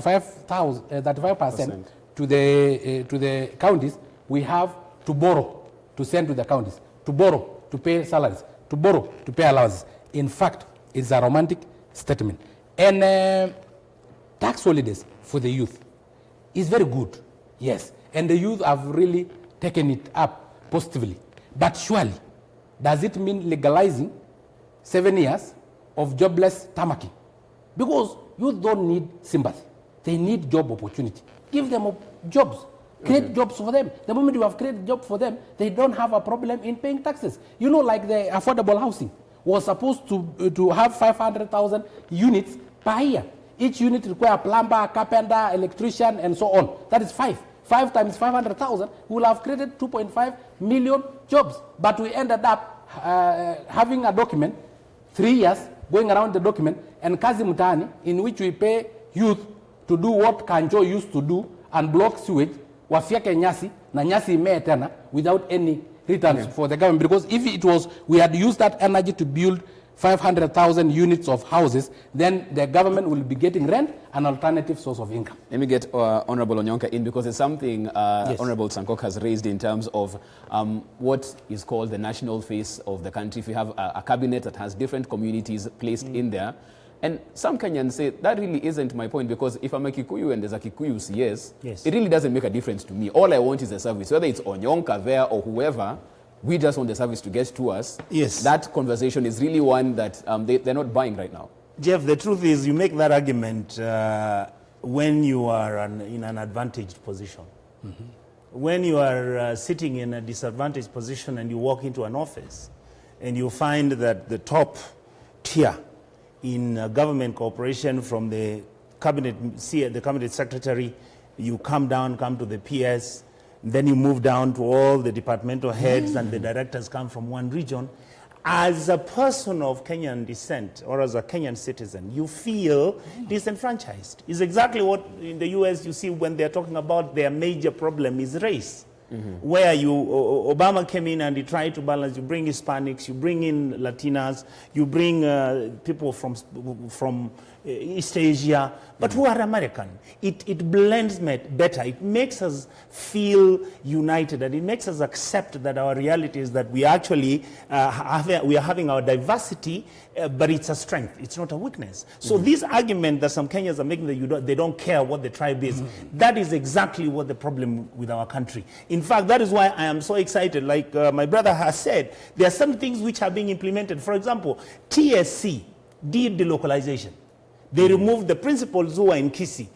35% to the counties, we have to borrow to send to the counties, to borrow to pay salaries, to borrow to pay allowances. In fact, it's a romantic statement. And tax holidays for the youth is very good, yes. And the youth have really taken it up positively. But surely, does it mean legalizing 7 years of jobless tamaki? Because youth don't need sympathy. They need job opportunity. Give them jobs. Create jobs for them. The moment you have created jobs for them, they don't have a problem in paying taxes. You know, like the affordable housing was supposed to have 500,000 units per year. Each unit requires a plumber, carpenter, electrician, and so on. That is 5. 5 times 500,000 will have created 2.5 million jobs. But we ended up having a document, 3 years, going around the document, and Kazi Mutani, in which we pay youth to do what Kanjo used to do and block sewage, wafiake nyasi, na nyasi imee tena, without any returns for the government. Because if it was, we had used that energy to build 500,000 units of houses, then the government will be getting rent, an alternative source of income. Let me get Honorable Onyonka in, because it's something Honorable Sankok has raised in terms of what is called the national face of the country. If you have a cabinet that has different communities placed in there, and some Kenyans say, that really isn't my point, because if I'm a Kikuyu and there's a Kikuyu CS, it really doesn't make a difference to me. All I want is a service, whether it's Onyonka there or whoever. We just want the service to get to us. Yes. That conversation is really one that they're not buying right now. Jeff, the truth is you make that argument when you are in an advantaged position. When you are sitting in a disadvantaged position and you walk into an office and you find that the top tier in government cooperation, from the cabinet secretary, you come to the PS, then you move down to all the departmental heads and the directors come from one region. As a person of Kenyan descent or as a Kenyan citizen, you feel disenfranchised. It's exactly what in the US you see when they're talking about their major problem is race. Where Obama came in and he tried to balance, you bring Hispanics, you bring in Latinas, you bring people from East Asia, but who are American. It blends better. It makes us feel united, and it makes us accept that our reality is that we actually we are having our diversity, but it's a strength. It's not a weakness. So this argument that some Kenyans are making that they don't care what the tribe is, that is exactly what the problem with our country. In fact, that is why I am so excited. Like my brother has said, there are some things which are being implemented. For example, TSC did delocalization. They removed the principals who were in Kisii.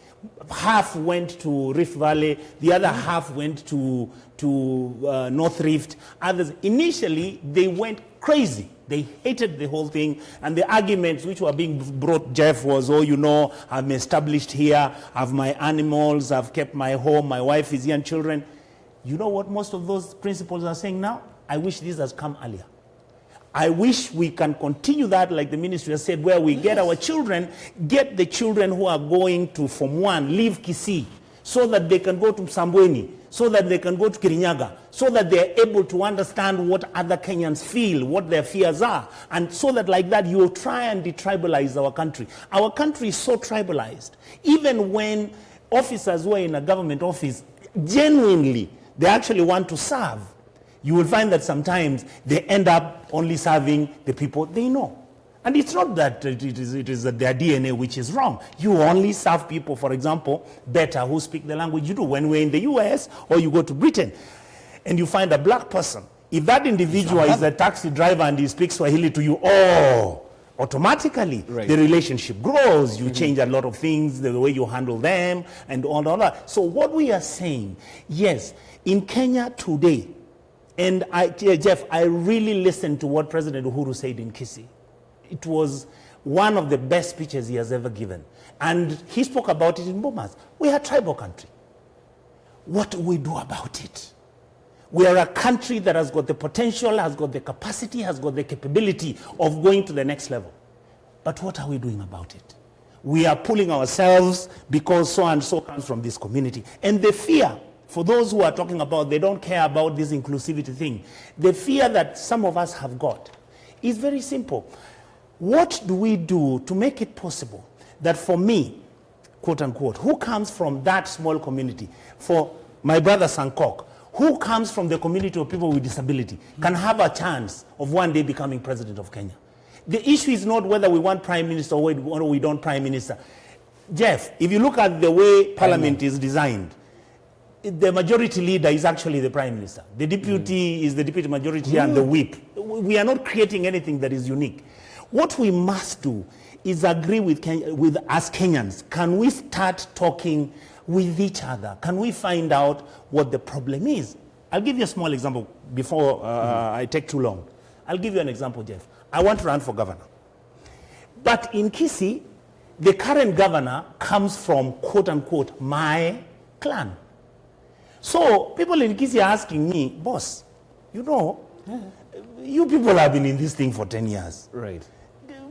Half went to Rift Valley, the other half went to North Rift. Others, initially, they went crazy. They hated the whole thing, and the arguments which were being brought, Jeff, was, oh, you know, I'm established here, I have my animals, I've kept my home, my wife is here and children. You know what most of those principals are saying now? I wish this has come earlier. I wish we can continue that, like the ministry has said, where we get our children, get the children who are going to Form 1, leave Kisii, so that they can go to Sambweni, so that they can go to Kirinyaga, so that they are able to understand what other Kenyans feel, what their fears are. And so that like that, you will try and detribalize our country. Our country is so tribalized. Even when officers who are in a government office, genuinely, they actually want to serve, you will find that sometimes they end up only serving the people they know. And it's not that it is their DNA which is wrong. You only serve people, for example, better who speak the language you do. When we're in the US or you go to Britain and you find a black person, if that individual is a taxi driver and he speaks Swahili to you, automatically the relationship grows. You change a lot of things, the way you handle them and all that. So what we are saying, yes, in Kenya today, and Jeff, I really listened to what President Uhuru said in Kisii. It was one of the best speeches he has ever given. And he spoke about it in Bomas. We are a tribal country. What do we do about it? We are a country that has got the potential, has got the capacity, has got the capability of going to the next level. But what are we doing about it? We are pulling ourselves because so and so comes from this community. And the fear, for those who are talking about, they don't care about this inclusivity thing. The fear that some of us have got is very simple. What do we do to make it possible that for me, quote unquote, who comes from that small community, for my brother Sankok, who comes from the community of people with disability, can have a chance of one day becoming president of Kenya. The issue is not whether we want prime minister or we don't prime minister. Jeff, if you look at the way parliament is designed, the majority leader is actually the prime minister. The deputy is the deputy majority and the whip. We are not creating anything that is unique. What we must do is agree with us Kenyans. Can we start talking with each other? Can we find out what the problem is? I'll give you a small example before I take too long. I'll give you an example, Jeff. I want to run for governor. But in Kisii, the current governor comes from, quote unquote, my clan. So people in Kisii are asking me, boss, you know, you people have been in this thing for 10 years. Right.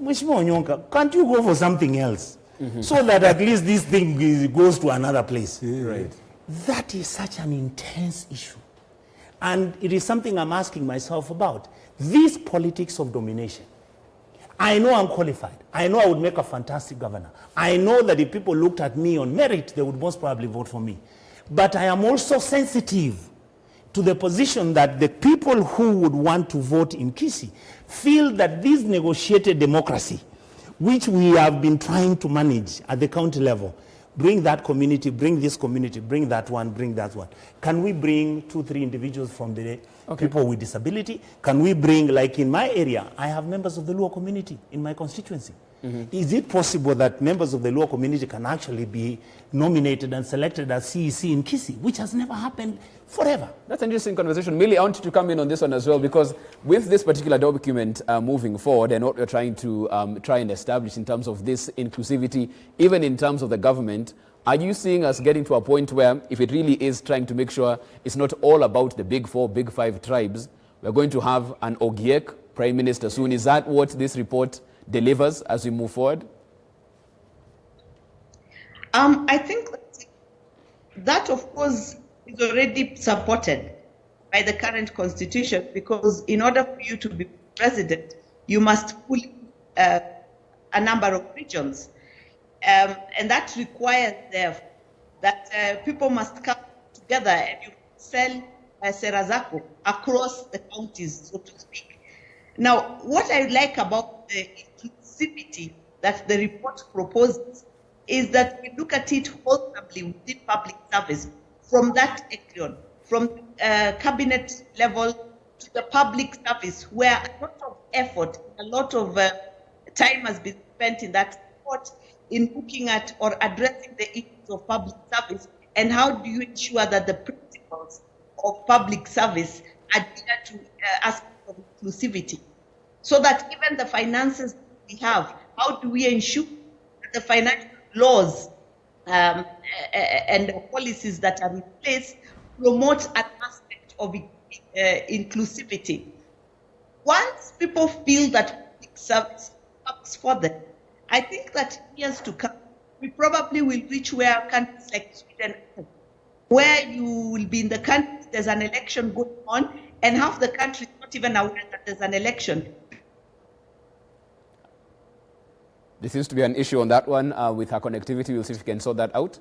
Mheshimiwa Onyonka, can't you go for something else? So that at least this thing goes to another place. Right. That is such an intense issue. And it is something I'm asking myself about. This politics of domination. I know I'm qualified. I know I would make a fantastic governor. I know that if people looked at me on merit, they would most probably vote for me. But I am also sensitive to the position that the people who would want to vote in Kisii feel that this negotiated democracy, which we have been trying to manage at the county level, bring that community, bring this community, bring that one, bring that one. Can we bring 2-3 individuals from the people with disability? Can we bring, like in my area, I have members of the Luo community in my constituency. Is it possible that members of the Luo community can actually be nominated and selected as CEC in Kisii, which has never happened forever? That's an interesting conversation. Millie, I want you to come in on this one as well, because with this particular document moving forward and what we're trying to try and establish in terms of this inclusivity, even in terms of the government, are you seeing us getting to a point where, if it really is trying to make sure it's not all about the big 4, big 5 tribes, we're going to have an Ogiek prime minister soon? Is that what this report delivers as we move forward? I think that, of course, is already supported by the current constitution, because in order for you to be president, you must pull a number of regions. And that requires, therefore, that people must come together and you sell Serazako across the counties, so to speak. Now, what I like about the inclusivity that the report proposes is that we look at it wholesomely within public service, from that echelon, from cabinet level to the public service, where a lot of effort, a lot of time has been spent in that report in looking at or addressing the issues of public service, and how do you ensure that the principles of public service adhere to aspects of inclusivity, so that even the finances we have, how do we ensure that the financial laws and the policies that are in place promote an aspect of inclusivity. Once people feel that public service works for them, I think that in years to come, we probably will reach where countries like Sweden, where you will be in the country, there's an election going on, and half the country is not even aware that there's an election. There seems to be an issue on that one with our connectivity. We'll see if we can sort that out.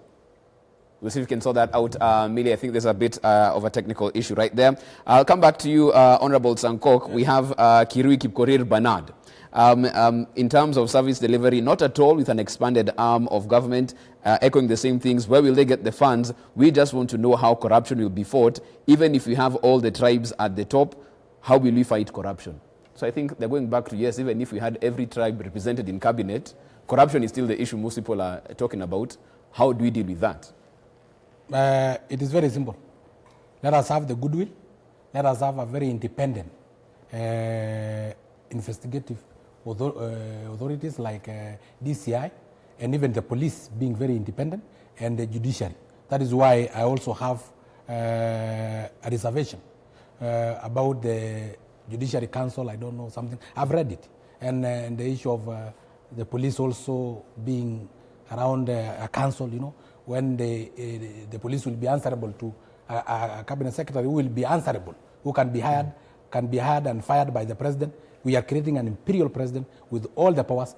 Millie, I think there's a bit of a technical issue right there. I'll come back to you, Honorable Sankok. We have Kirui Kipkorir Bernard. In terms of service delivery, not at all with an expanded arm of government, echoing the same things. Where will they get the funds? We just want to know how corruption will be fought. Even if we have all the tribes at the top, how will we fight corruption? So I think they're going back to, yes, even if we had every tribe represented in cabinet, corruption is still the issue most people are talking about. How do we deal with that? It is very simple. Let us have the goodwill. Let us have a very independent investigative authorities like DCI, and even the police being very independent, and the judiciary. That is why I also have a reservation about the Judiciary Council. I don't know something. I've read it. And the issue of the police also being around a council, you know, when the police will be answerable to a cabinet secretary who will be answerable, who can be hired and fired by the president. We are creating an imperial president with all the powers,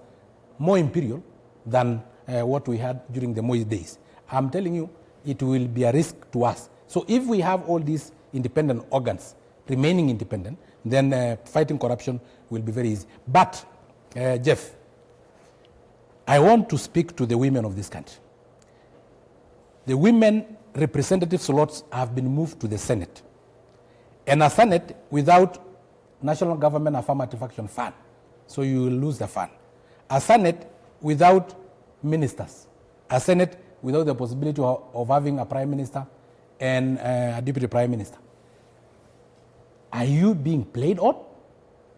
more imperial than what we had during the Moi days. I'm telling you, it will be a risk to us. So if we have all these independent organs remaining independent, then fighting corruption will be very easy. But, Jeff, I want to speak to the women of this country. The women representative slots have been moved to the Senate. And a Senate without national government affirmative action fund, so you will lose the fund. A Senate without ministers. A Senate without the possibility of having a prime minister and a deputy prime minister. Are you being played on?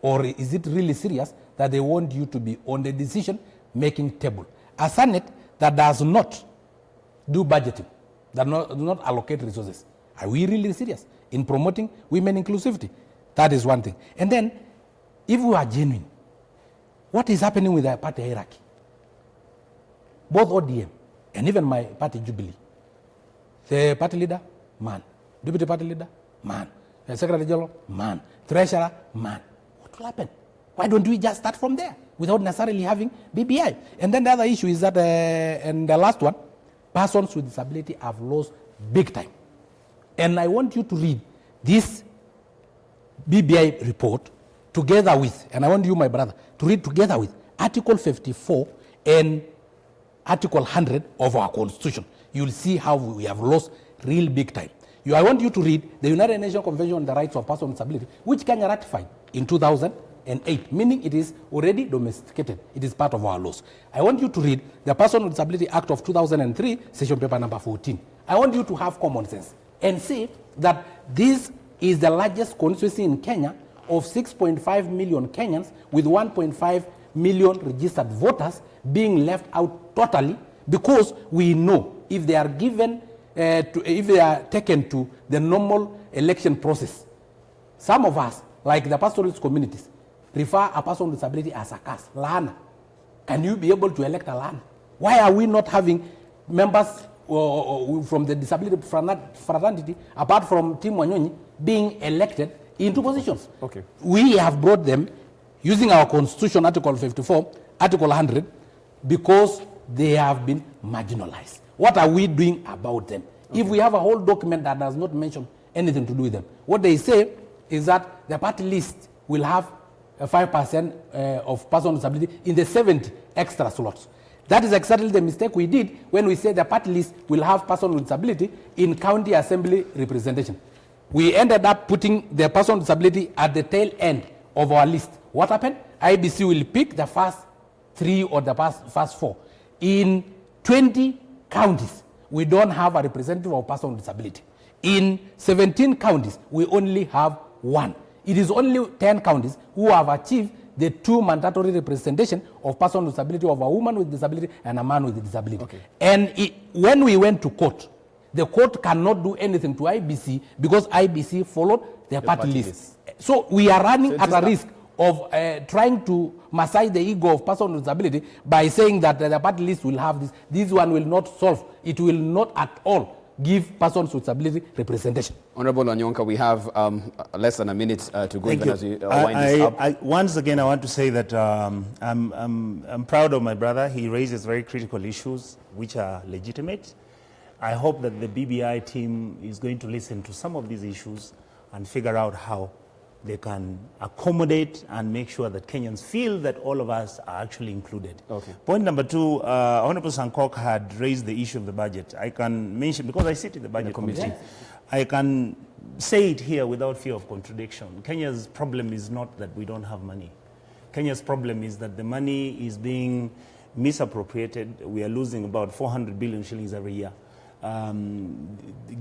Or is it really serious that they want you to be on the decision-making table? A Senate that does not do budgeting, that do not allocate resources. Are we really serious in promoting women inclusivity? That is one thing. And then, if we are genuine, what is happening with the party hierarchy? Both ODM and even my party Jubilee. The party leader, man. Deputy party leader, man. The Secretary General, man. Treasurer, man. What will happen? Why don't we just start from there without necessarily having BBI? And then the other issue is that, and the last one, persons with disability have lost big time. And I want you to read this BBI report together with, and I want you, my brother, to read together with Article 54 and Article 100 of our Constitution. You'll see how we have lost real big time. I want you to read the United Nations Convention on the Rights of Persons with Disability, which Kenya ratified in 2008, meaning it is already domesticated. It is part of our laws. I want you to read the Person with Disability Act of 2003, session paper number 14. I want you to have common sense and say that this is the largest constituency in Kenya of 6.5 million Kenyans with 1.5 million registered voters being left out totally, because we know if they are given, if they are taken to the normal election process, some of us, like the pastoralist communities, refer a person with disability as a curse, laana. Can you be able to elect a laana? Why are we not having members from the disability fraternity, apart from Tim Wanyonyi, being elected into positions? Okay. We have brought them using our Constitution, Article 54, Article 100, because they have been marginalized. What are we doing about them? Okay. If we have a whole document that does not mention anything to do with them, what they say is that the party list will have 5% of persons with disability in the 70 extra slots. That is exactly the mistake we did when we said the party list will have persons with disability in county assembly representation. We ended up putting the person with disability at the tail end of our list. What happened? IBC will pick the first 3 or the first 4. In 20 counties, we don't have a representative of person with disability. In 17 counties, we only have 1. It is only 10 counties who have achieved the 2 mandatory representation of person with disability, of a woman with disability and a man with disability. Okay. And when we went to court, the court cannot do anything to IBC because IBC followed the party list. So we are running at a risk of trying to massage the ego of person with disability by saying that the party list will have this. This one will not solve. It will not at all give persons with disability representation. Honorable Onyonka, we have less than a minute to go. Thank you. As we wind this up. Once again, I want to say that I'm proud of my brother. He raises very critical issues which are legitimate. I hope that the BBI team is going to listen to some of these issues and figure out how they can accommodate and make sure that Kenyans feel that all of us are actually included. Okay. Point number 2, Honorable Sankok had raised the issue of the budget. I can mention, because I sit in the budget committee, I can say it here without fear of contradiction. Kenya's problem is not that we don't have money. Kenya's problem is that the money is being misappropriated. We are losing about 400 billion shillings every year.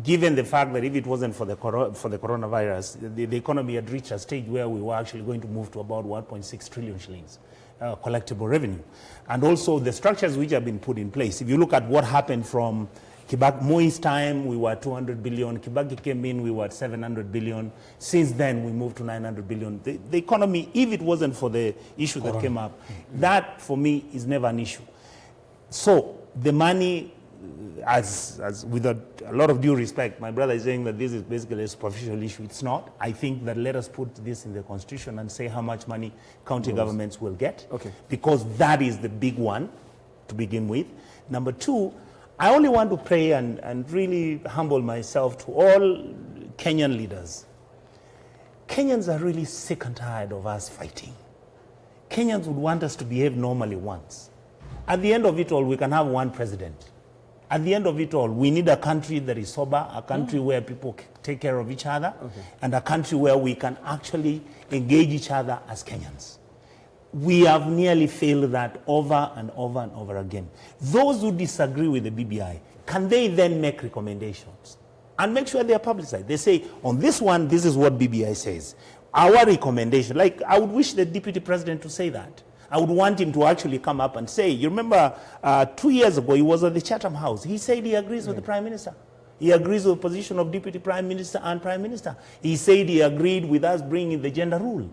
Given the fact that if it wasn't for the coronavirus, the economy had reached a stage where we were actually going to move to about 1.6 trillion shillings collectible revenue. And also the structures which have been put in place. If you look at what happened from Moi's time, we were 200 billion. Kibaki came in, we were at 700 billion. Since then, we moved to 900 billion. The economy, if it wasn't for the issue that came up, that for me is never an issue. So the money, as with a lot of due respect, my brother is saying that this is basically a superficial issue. It's not. I think that let us put this in the Constitution and say how much money county governments will get, because that is the big one. to begin with. Number two, I only want to pray and really humble myself to all Kenyan leaders. Kenyans are really sick and tired of us fighting. Kenyans would want us to behave normally once. At the end of it all, we can have one president. At the end of it all, we need a country that is sober, a country where people take care of each other, and a country where we can actually engage each other as Kenyans. We have nearly failed that over and over and over again. Those who disagree with the BBI, can they then make recommendations? And make sure they are publicized. They say, on this one, this is what BBI says. Our recommendation, like I would wish the deputy president to say that. I would want him to actually come up and say, you remember 2 years ago, he was at the Chatham House. He said he agrees with the Prime Minister. He agrees with the position of Deputy Prime Minister and Prime Minister. He said he agreed with us bringing the gender rule.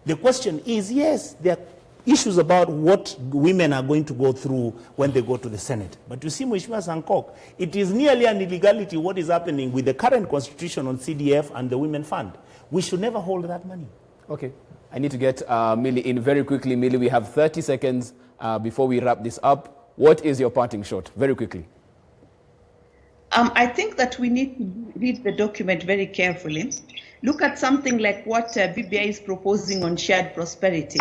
The question is, yes, there are issues about what women are going to go through when they go to the Senate. But you see, Mheshimiwa Sankok, it is nearly an illegality what is happening with the current constitution on CDF and the Women Fund. We should never hold that money. Okay. I need to get Millie in very quickly. Millie, we have 30 seconds before we wrap this up. What is your parting shot? Very quickly. I think that we need to read the document very carefully. Look at something like what BBI is proposing on shared prosperity.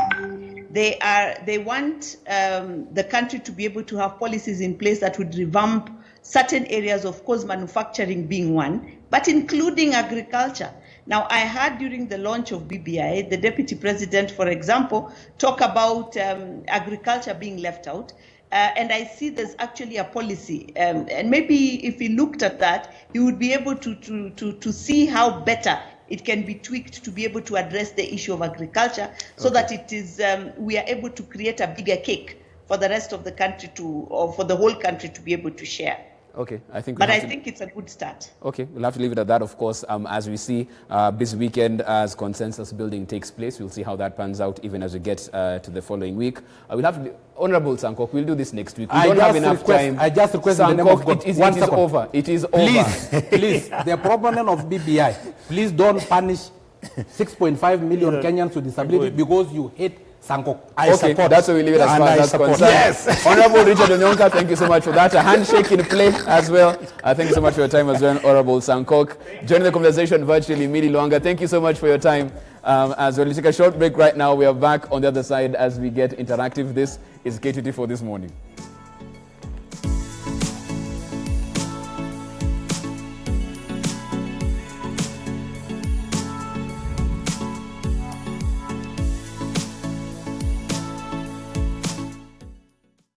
They want the country to be able to have policies in place that would revamp certain areas, of course, manufacturing being one, but including agriculture. Now, I heard during the launch of BBI, the deputy president, for example, talk about agriculture being left out. And I see there's actually a policy. And maybe if he looked at that, he would be able to see how better it can be tweaked to be able to address the issue of agriculture so that it is we are able to create a bigger cake for the rest of the country or for the whole country to be able to share. Okay, I think. But I think it's a good start. Okay, we'll have to leave it at that, of course. As we see this weekend, as consensus building takes place, we'll see how that pans out even as we get to the following week. We'll have Honorable Sankok. We'll do this next week. We don't have enough time. I just request Sankok, in the name of God. It is over. It is over. Please, the proponent of BBI, please don't punish 6.5 million Kenyans with disability because you hate Sankok. I support. That's why we leave it as far as that's concerned. Yes. Honorable Richard Onyonka, thank you so much for that. A handshake in play as well. Thank you so much for your time as well, Honorable Sankok. Joining the conversation virtually, Mili Luanga, thank you so much for your time as well. Let's take a short break right now. We are back on the other side as we get interactive. This is K24 This Morning.